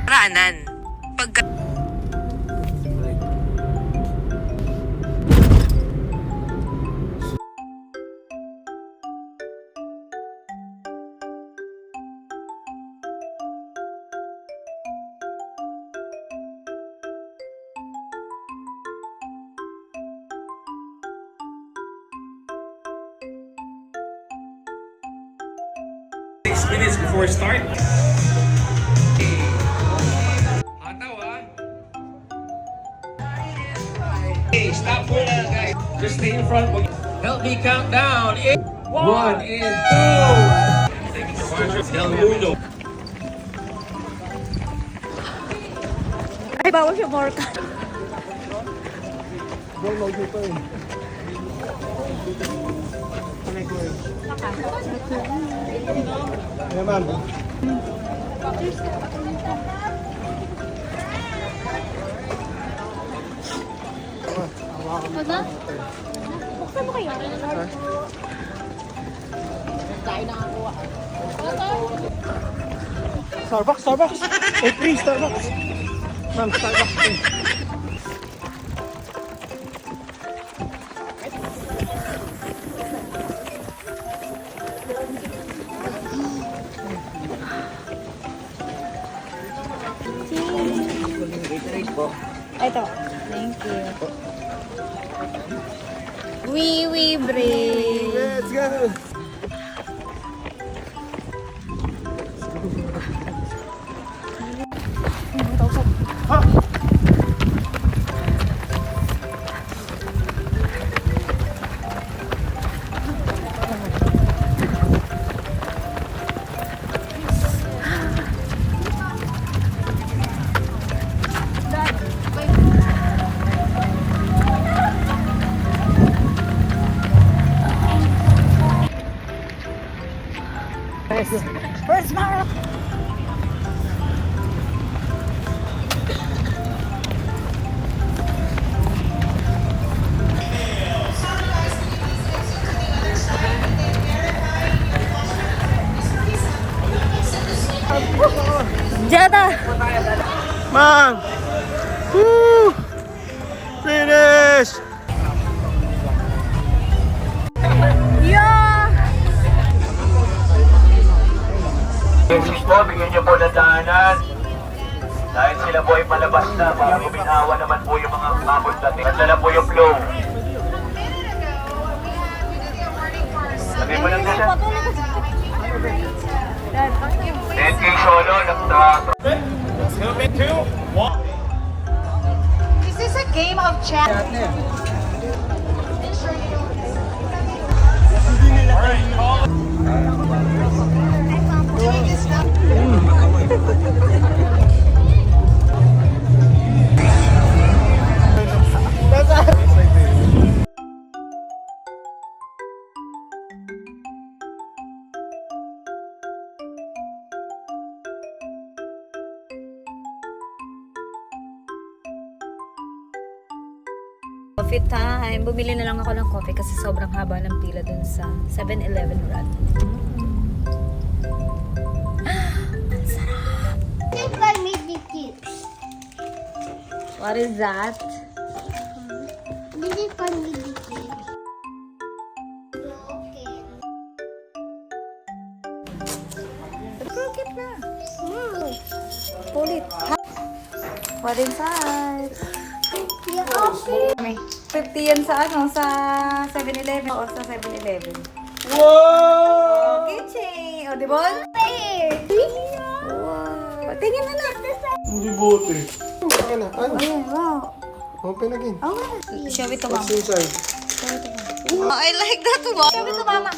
Raanan. Pagka... Minutes before start. Hataw ah. Hey, stop for now, guys. Just stay in front. Help me count down. 1 and 2. Del Mundo. Ay, bawal siya morka. Ayan, ma'am. Ano? Buksan mo kayo. Tayo nakakuha. Starbucks, Starbucks. Eh, please, Starbucks. Ma'am, Starbucks, please. Ito. Thank you. We brave. Let's go. Where's Mara? Jada! Ma'am! Woo! Finish! Yeah! Please po, bigyan niyo po ng daanan. Dahil sila po ay palabas na para guminawa naman po yung mga umabot natin. Nadala po yung flow. Sabi mo lang dyan. 10K solo. Helmet 2. 1. Is this a game of chat? Alright, call it. Coffee time. Bumili na lang ako ng coffee kasi sobrang haba ng pila dun sa 7-Eleven run. Ang sarap. What is that? This is for me, okay. Crooked na. Pull it. What inside? You okay? May 50 yan sa ano, sa 7-Eleven o sa 7-Eleven. Whoa! Kitchen! O, di ba? Wow! Tingin na na! Hindi bote. Okay na. Ano? Ayan, wow! Open again. Oh, show it to mama. What's inside? Show it to mama. Oh, I like that one. Show it to mama.